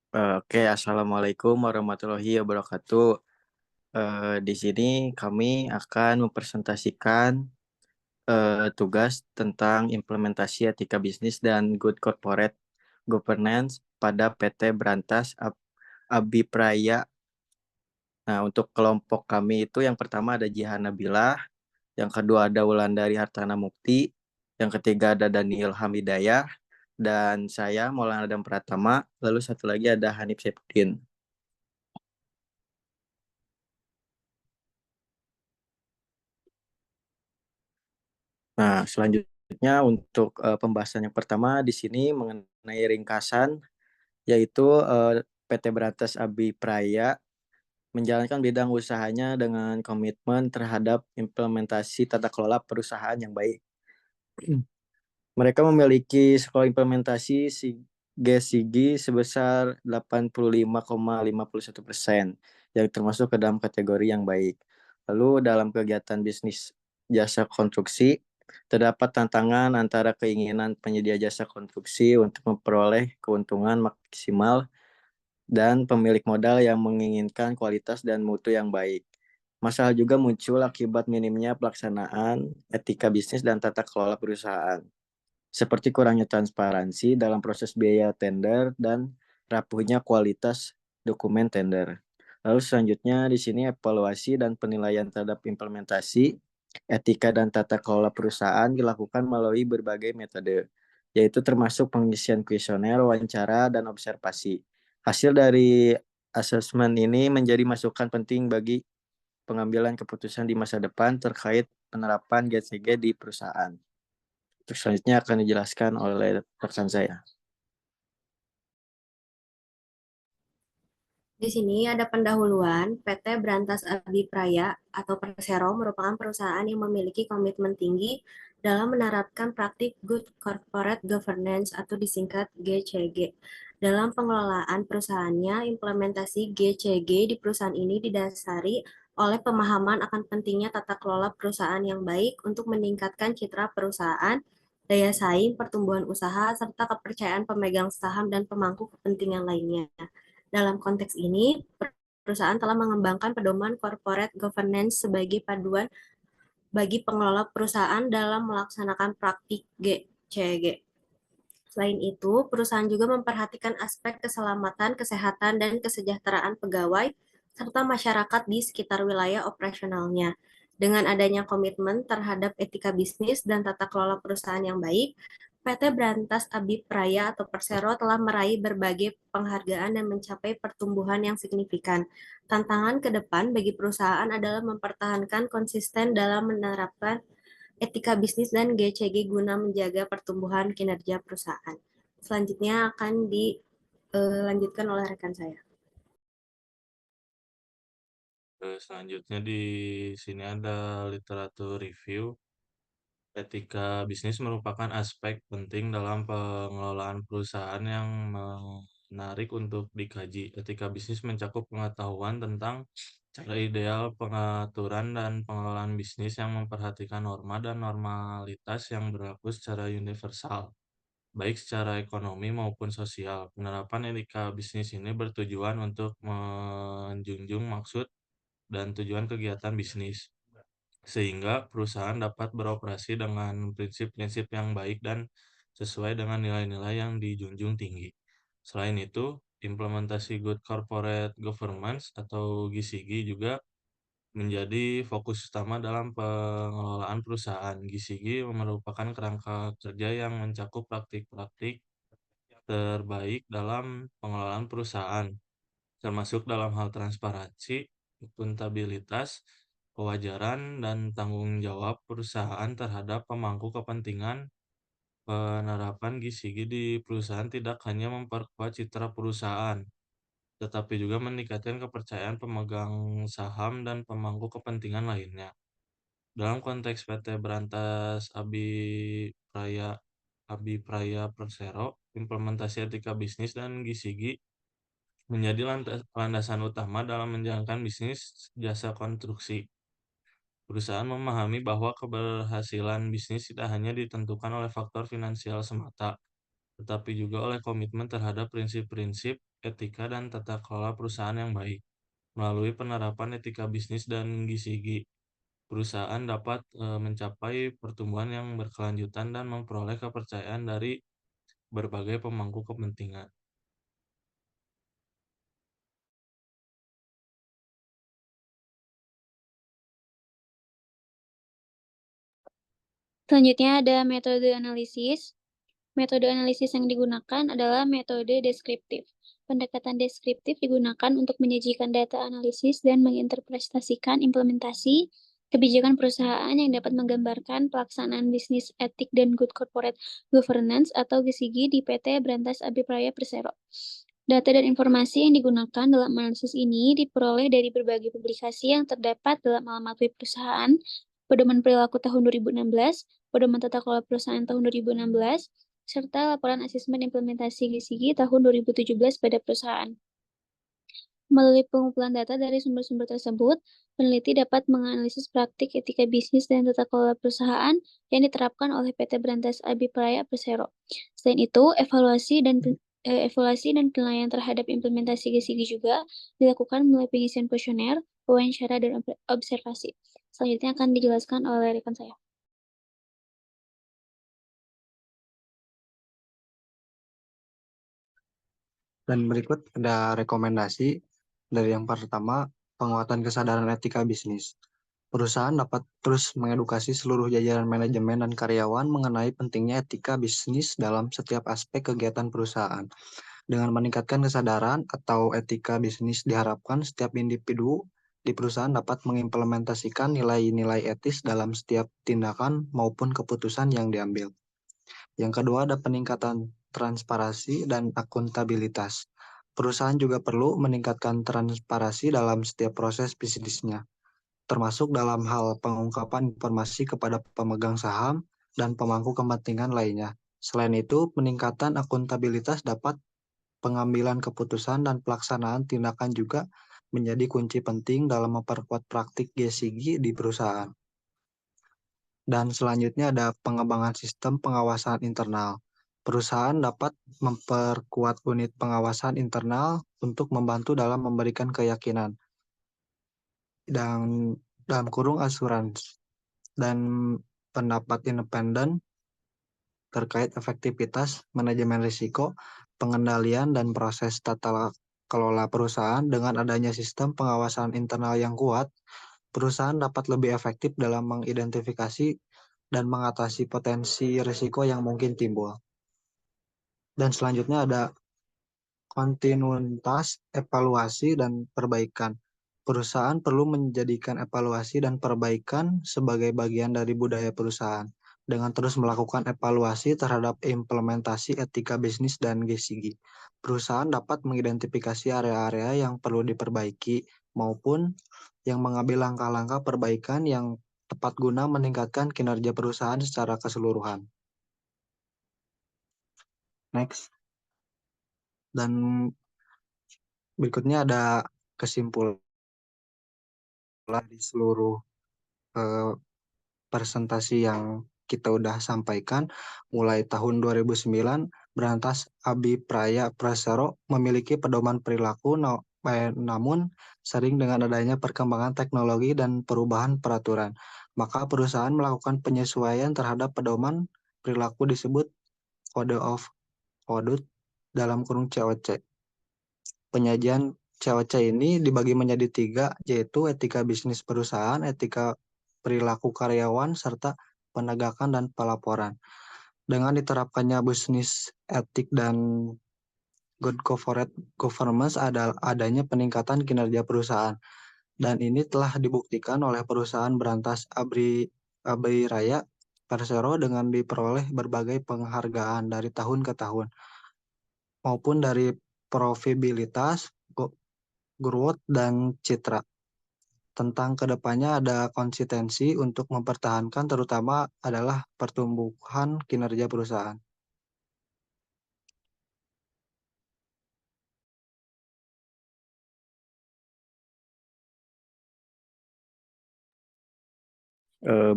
Oke, Assalamualaikum warahmatullahi wabarakatuh. Di sini kami akan mempresentasikan tugas tentang implementasi etika bisnis dan good corporate governance pada PT Berantas Abipraya. Nah, untuk kelompok kami itu yang pertama ada Jihan Nabilah, yang kedua ada Wulandari Hartana Mukti, yang ketiga ada Daniel Hamidayah, dan saya Maulana Adam Pratama, lalu satu lagi ada Hanif Sepudin. Nah, selanjutnya untuk pembahasan yang pertama di sini mengenai ringkasan, yaitu PT Berantas Abi Praya menjalankan bidang usahanya dengan komitmen terhadap implementasi tata kelola perusahaan yang baik. Mereka memiliki sekolah implementasi GSIGI sebesar 85,51% yang termasuk ke dalam kategori yang baik. Lalu dalam kegiatan bisnis jasa konstruksi, terdapat tantangan antara keinginan penyedia jasa konstruksi untuk memperoleh keuntungan maksimal dan pemilik modal yang menginginkan kualitas dan mutu yang baik. Masalah juga muncul akibat minimnya pelaksanaan etika bisnis dan tata kelola perusahaan seperti kurangnya transparansi dalam proses biaya tender dan rapuhnya kualitas dokumen tender. Lalu selanjutnya di sini evaluasi dan penilaian terhadap implementasi etika dan tata kelola perusahaan dilakukan melalui berbagai metode, yaitu termasuk pengisian kuesioner, wawancara, dan observasi. Hasil dari asesmen ini menjadi masukan penting bagi pengambilan keputusan di masa depan terkait penerapan GCG di perusahaan. Terus selanjutnya akan dijelaskan oleh rekan saya. Di sini ada pendahuluan, PT Berantas Abipraya atau Persero merupakan perusahaan yang memiliki komitmen tinggi dalam menerapkan praktik Good Corporate Governance atau disingkat GCG. Dalam pengelolaan perusahaannya, implementasi GCG di perusahaan ini didasari oleh pemahaman akan pentingnya tata kelola perusahaan yang baik untuk meningkatkan citra perusahaan, daya saing, pertumbuhan usaha, serta kepercayaan pemegang saham dan pemangku kepentingan lainnya. Dalam konteks ini, perusahaan telah mengembangkan pedoman corporate governance sebagai paduan bagi pengelola perusahaan dalam melaksanakan praktik GCG. Selain itu, perusahaan juga memperhatikan aspek keselamatan, kesehatan, dan kesejahteraan pegawai serta masyarakat di sekitar wilayah operasionalnya. Dengan adanya komitmen terhadap etika bisnis dan tata kelola perusahaan yang baik, PT Berantas Abipraya atau Persero telah meraih berbagai penghargaan dan mencapai pertumbuhan yang signifikan. Tantangan ke depan bagi perusahaan adalah mempertahankan konsisten dalam menerapkan etika bisnis dan GCG guna menjaga pertumbuhan kinerja perusahaan. Selanjutnya akan dilanjutkan oleh rekan saya. Selanjutnya di sini ada literatur review. Etika bisnis merupakan aspek penting dalam pengelolaan perusahaan yang menarik untuk dikaji. Etika bisnis mencakup pengetahuan tentang cara ideal pengaturan dan pengelolaan bisnis yang memperhatikan norma dan normalitas yang berlaku secara universal, baik secara ekonomi maupun sosial. Penerapan etika bisnis ini bertujuan untuk menjunjung maksud dan tujuan kegiatan bisnis, sehingga perusahaan dapat beroperasi dengan prinsip-prinsip yang baik dan sesuai dengan nilai-nilai yang dijunjung tinggi. Selain itu, implementasi Good Corporate Governance atau GCG juga menjadi fokus utama dalam pengelolaan perusahaan. GCG merupakan kerangka kerja yang mencakup praktik-praktik terbaik dalam pengelolaan perusahaan, termasuk dalam hal transparansi, akuntabilitas, kewajaran, dan tanggung jawab perusahaan terhadap pemangku kepentingan. Penerapan GCG di perusahaan tidak hanya memperkuat citra perusahaan, tetapi juga meningkatkan kepercayaan pemegang saham dan pemangku kepentingan lainnya. Dalam konteks PT Berantas Abipraya Persero, implementasi etika bisnis dan GCG menjadi landasan utama dalam menjalankan bisnis jasa konstruksi. Perusahaan memahami bahwa keberhasilan bisnis tidak hanya ditentukan oleh faktor finansial semata, tetapi juga oleh komitmen terhadap prinsip-prinsip etika dan tata kelola perusahaan yang baik. Melalui penerapan etika bisnis dan gizi perusahaan dapat mencapai pertumbuhan yang berkelanjutan dan memperoleh kepercayaan dari berbagai pemangku kepentingan. Selanjutnya ada metode analisis. Metode analisis yang digunakan adalah metode deskriptif. Pendekatan deskriptif digunakan untuk menyajikan data analisis dan menginterpretasikan implementasi kebijakan perusahaan yang dapat menggambarkan pelaksanaan bisnis etik dan good corporate governance atau GSIGI di PT Brantas Abipraya Persero. Data dan informasi yang digunakan dalam analisis ini diperoleh dari berbagai publikasi yang terdapat dalam alamat web perusahaan, Pedoman Perilaku tahun 2016, Pedoman Tata Kelola Perusahaan tahun 2016, serta laporan asesmen implementasi GSIGI tahun 2017 pada perusahaan. Melalui pengumpulan data dari sumber-sumber tersebut, peneliti dapat menganalisis praktik etika bisnis dan tata kelola perusahaan yang diterapkan oleh PT Brantas Abipraya Persero. Selain itu, evaluasi dan penilaian terhadap implementasi GSIGI juga dilakukan melalui pengisian kuesioner, wawancara, dan observasi. Selanjutnya akan dijelaskan oleh rekan saya. Dan berikut ada rekomendasi dari yang pertama, penguatan kesadaran etika bisnis. Perusahaan dapat terus mengedukasi seluruh jajaran manajemen dan karyawan mengenai pentingnya etika bisnis dalam setiap aspek kegiatan perusahaan. Dengan meningkatkan kesadaran atau etika bisnis diharapkan setiap individu di perusahaan dapat mengimplementasikan nilai-nilai etis dalam setiap tindakan maupun keputusan yang diambil. Yang kedua ada peningkatan transparansi dan akuntabilitas. Perusahaan juga perlu meningkatkan transparansi dalam setiap proses bisnisnya, termasuk dalam hal pengungkapan informasi kepada pemegang saham dan pemangku kepentingan lainnya. Selain itu, peningkatan akuntabilitas dapat pengambilan keputusan dan pelaksanaan tindakan juga menjadi kunci penting dalam memperkuat praktik GSIGI di perusahaan. Dan selanjutnya ada pengembangan sistem pengawasan internal. Perusahaan dapat memperkuat unit pengawasan internal untuk membantu dalam memberikan keyakinan dan dalam kurung asuransi dan pendapat independen terkait efektivitas manajemen risiko, pengendalian dan proses tata kelola perusahaan. Dengan adanya sistem pengawasan internal yang kuat, perusahaan dapat lebih efektif dalam mengidentifikasi dan mengatasi potensi risiko yang mungkin timbul. Dan selanjutnya ada kontinuitas, evaluasi, dan perbaikan. Perusahaan perlu menjadikan evaluasi dan perbaikan sebagai bagian dari budaya perusahaan. Dengan terus melakukan evaluasi terhadap implementasi etika bisnis dan GSIGI, perusahaan dapat mengidentifikasi area-area yang perlu diperbaiki maupun yang mengambil langkah-langkah perbaikan yang tepat guna meningkatkan kinerja perusahaan secara keseluruhan. Next. Dan berikutnya ada kesimpulan di seluruh presentasi yang kita udah sampaikan. Mulai tahun 2009, Brantas Abipraya Persero memiliki pedoman perilaku, namun sering dengan adanya perkembangan teknologi dan perubahan peraturan, maka perusahaan melakukan penyesuaian terhadap pedoman perilaku disebut Code of Conduct dalam kurung COC. Penyajian COC ini dibagi menjadi 3, yaitu etika bisnis perusahaan, etika perilaku karyawan, serta penegakan dan pelaporan. Dengan diterapkannya bisnis etik dan good corporate governance adanya peningkatan kinerja perusahaan. Dan ini telah dibuktikan oleh perusahaan Brantas Abipraya Persero dengan diperoleh berbagai penghargaan dari tahun ke tahun, maupun dari profitabilitas, growth, dan citra. Tentang kedepannya ada konsistensi untuk mempertahankan terutama adalah pertumbuhan kinerja perusahaan.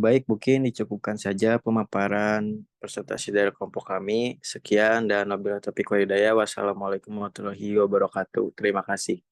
Baik, mungkin dicukupkan saja pemaparan presentasi dari kelompok kami. Sekian dan wabillahi taufiq walhidayah. Wassalamualaikum warahmatullahi wabarakatuh. Terima kasih.